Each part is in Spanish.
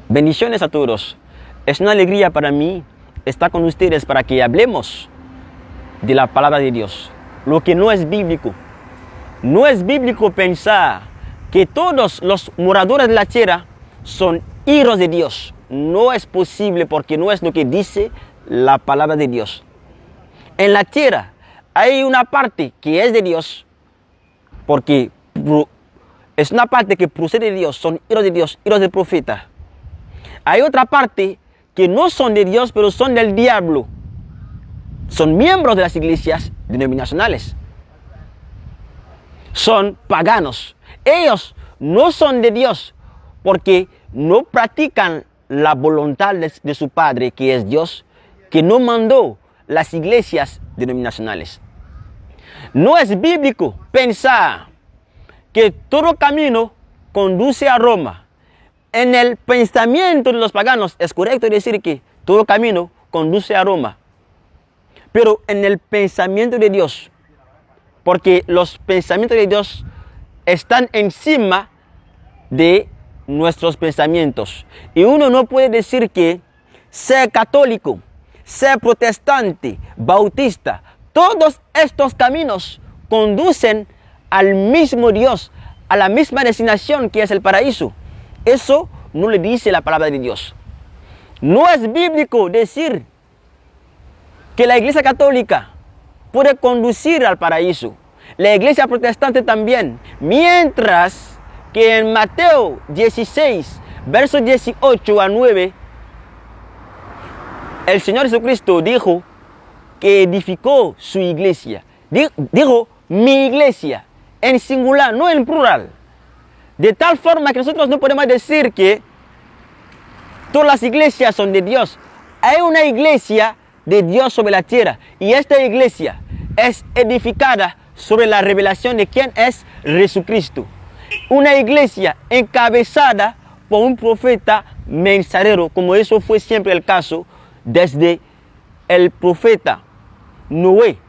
Bendiciones a todos. Es una alegría para mí estar con ustedes para que hablemos de la palabra de Dios. Lo que no es bíblico. No es bíblico pensar que todos los moradores de la tierra son hijos de Dios. No es posible porque no es lo que dice la palabra de Dios. En la tierra hay una parte que es de Dios porque es una parte que procede de Dios, son hijos de Dios, hijos del profeta. Hay otra parte que no son de Dios, pero son del diablo. Son miembros de las iglesias denominacionales. Son paganos. Ellos no son de Dios porque no practican la voluntad de su Padre, que es Dios, que no mandó las iglesias denominacionales. No es bíblico pensar que todo camino conduce a Roma. En el pensamiento de los paganos es correcto decir que todo camino conduce a Roma. Pero en el pensamiento de Dios, porque los pensamientos de Dios están encima de nuestros pensamientos. Y uno no puede decir que ser católico, ser protestante, bautista, todos estos caminos conducen al mismo Dios, a la misma destinación que es el paraíso. Eso no le dice la palabra de Dios. No es bíblico decir que la iglesia católica puede conducir al paraíso. La iglesia protestante también. Mientras que en Mateo 16, versos 18 a 9, el Señor Jesucristo dijo que edificó su iglesia. Dijo mi iglesia, en singular, no en plural. De tal forma que nosotros no podemos decir que todas las iglesias son de Dios. Hay una iglesia de Dios sobre la tierra. Y esta iglesia es edificada sobre la revelación de quién es Jesucristo. Una iglesia encabezada por un profeta mensajero, como eso fue siempre el caso desde el profeta Noé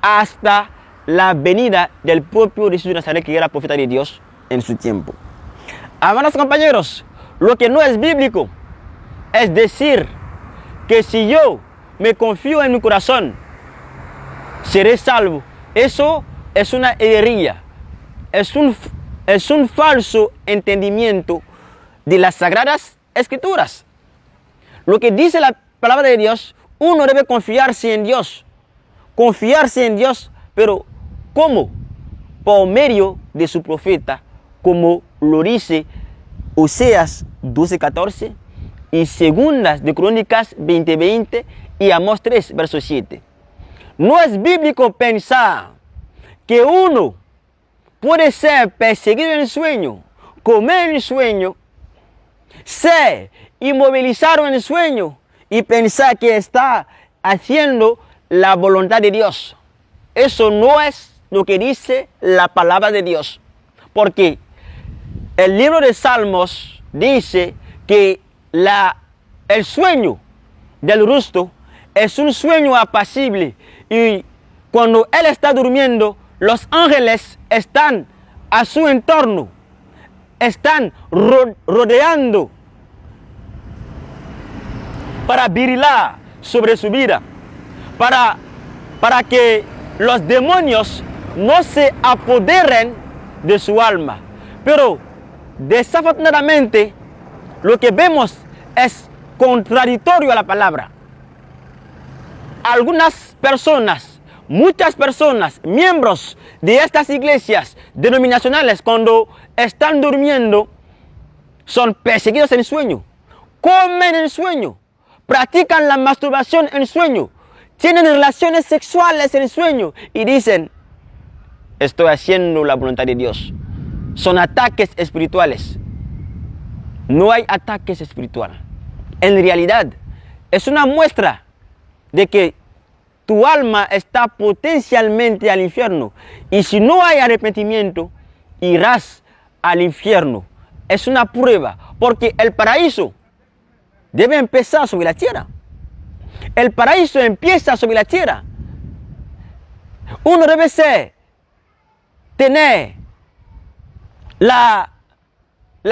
hasta la venida del propio Jesús de Nazaret, que era profeta de Dios en su tiempo. Amados compañeros, lo que no es bíblico es decir que si yo me confío en mi corazón, seré salvo. Eso es una herejía, es un falso entendimiento de las Sagradas Escrituras. Lo que dice la palabra de Dios, uno debe confiarse en Dios. Confiarse en Dios, pero ¿cómo? Por medio de su profeta, como lo dice Oseas 12:14 y Segundas de Crónicas 20:20 y Amós 3, verso 7. No es bíblico pensar que uno puede ser perseguido en el sueño, comer en el sueño, ser inmovilizado en el sueño y pensar que está haciendo la voluntad de Dios. Eso no es lo que dice la palabra de Dios. Porque el libro de Salmos dice que el sueño del justo es un sueño apacible. Y cuando él está durmiendo, los ángeles están a su entorno, están rodeando para vigilar sobre su vida, para que los demonios no se apoderen de su alma. Pero desafortunadamente lo que vemos es contradictorio a la palabra. Algunas personas, muchas personas, miembros de estas iglesias denominacionales, cuando están durmiendo, son perseguidos en sueño, comen en sueño, practican la masturbación en sueño, tienen relaciones sexuales en sueño y dicen, estoy haciendo la voluntad de Dios. Son ataques espirituales. No hay ataques espirituales. En realidad, es una muestra de que tu alma está potencialmente al infierno. Y si no hay arrepentimiento, irás al infierno. Es una prueba, porque el paraíso debe empezar sobre la tierra. El paraíso empieza sobre la tierra. Uno debe tener la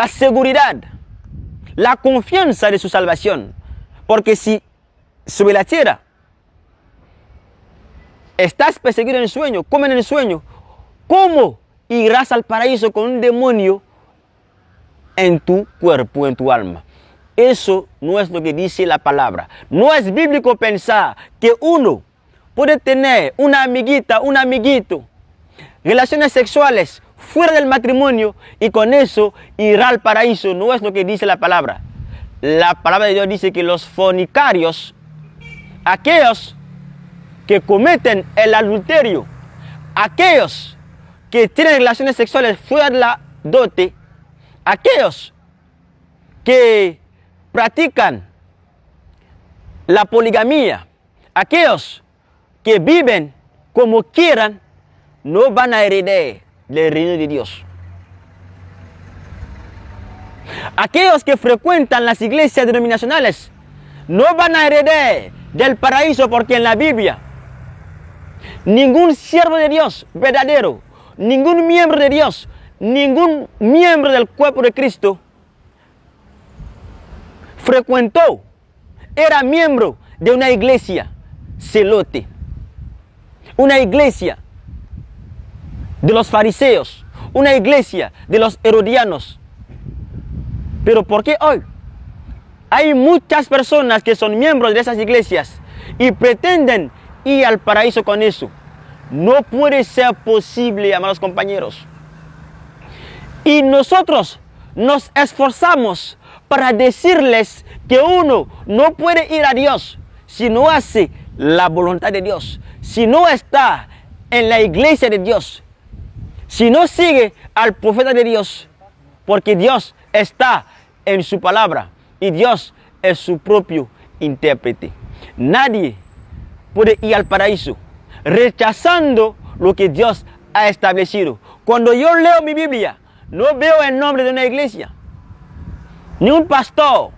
seguridad, la confianza de su salvación. Porque si sobre la tierra estás perseguido en el sueño, como en el sueño, ¿cómo irás al paraíso con un demonio en tu cuerpo, en tu alma? Eso no es lo que dice la palabra. No es bíblico pensar que uno puede tener una amiguita, un amiguito, relaciones sexuales fuera del matrimonio y con eso irá al paraíso. No es lo que dice la palabra. La palabra de Dios dice que los fornicarios, aquellos que cometen el adulterio, aquellos que tienen relaciones sexuales fuera de la dote, aquellos que practican la poligamía, aquellos que viven como quieran, no van a heredar el reino de Dios. Aquellos que frecuentan las iglesias denominacionales no van a heredar del paraíso, porque en la Biblia ningún siervo de Dios verdadero, ningún miembro de Dios, ningún miembro del cuerpo de Cristo frecuentó, era miembro de una iglesia celote, una iglesia de los fariseos, una iglesia de los herodianos. Pero ¿por qué hoy hay muchas personas que son miembros de esas iglesias y pretenden ir al paraíso con eso? No puede ser posible, amados compañeros. Y nosotros nos esforzamos para decirles que uno no puede ir a Dios si no hace la voluntad de Dios, si no está en la iglesia de Dios, si no sigue al profeta de Dios, porque Dios está en su palabra y Dios es su propio intérprete. Nadie puede ir al paraíso rechazando lo que Dios ha establecido. Cuando yo leo mi Biblia, no veo el nombre de una iglesia, ni un pastor,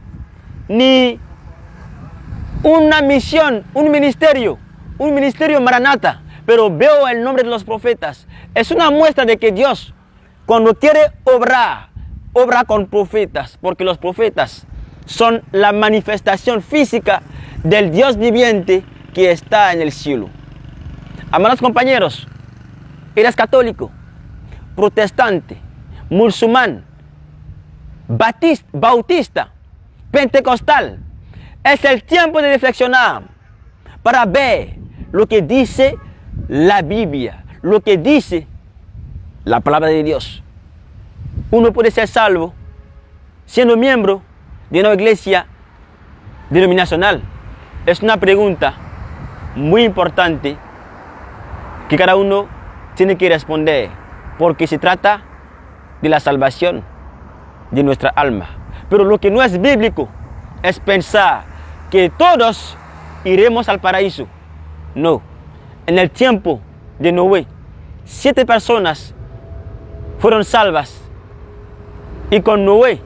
ni una misión, un ministerio Maranata, pero veo el nombre de los profetas. Es una muestra de que Dios, cuando quiere obrar, obra con profetas, porque los profetas son la manifestación física del Dios viviente que está en el cielo. Amados compañeros, eres católico, protestante, musulmán, bautista, pentecostal. Es el tiempo de reflexionar para ver lo que dice la Biblia, lo que dice la palabra de Dios. Uno puede ser salvo siendo miembro de una iglesia denominacional. Es una pregunta muy importante que cada uno tiene que responder, porque se trata de la salvación de nuestra alma. Pero lo que no es bíblico es pensar que todos iremos al paraíso. No. En el tiempo de Noé, 7 personas fueron salvas, y con Noé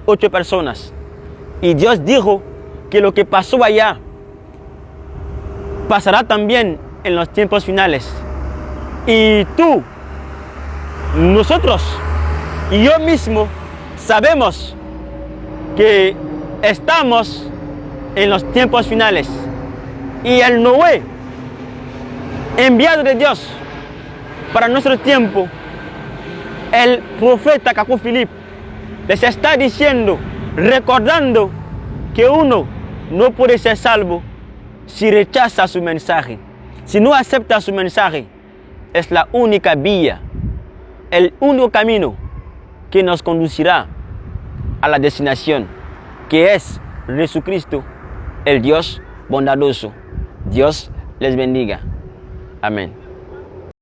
8 personas. Y Dios dijo que lo que pasó allá pasará también en los tiempos finales. Y tú, nosotros y yo mismo sabemos que estamos en los tiempos finales. Y el Noé, enviado de Dios para nuestro tiempo, el profeta Caco Philippe les está diciendo, recordando que uno no puede ser salvo si rechaza su mensaje, si no acepta su mensaje. Es la única vía, el único camino que nos conducirá a la destinación, que es Jesucristo, el Dios bondadoso. Dios les bendiga. Amén.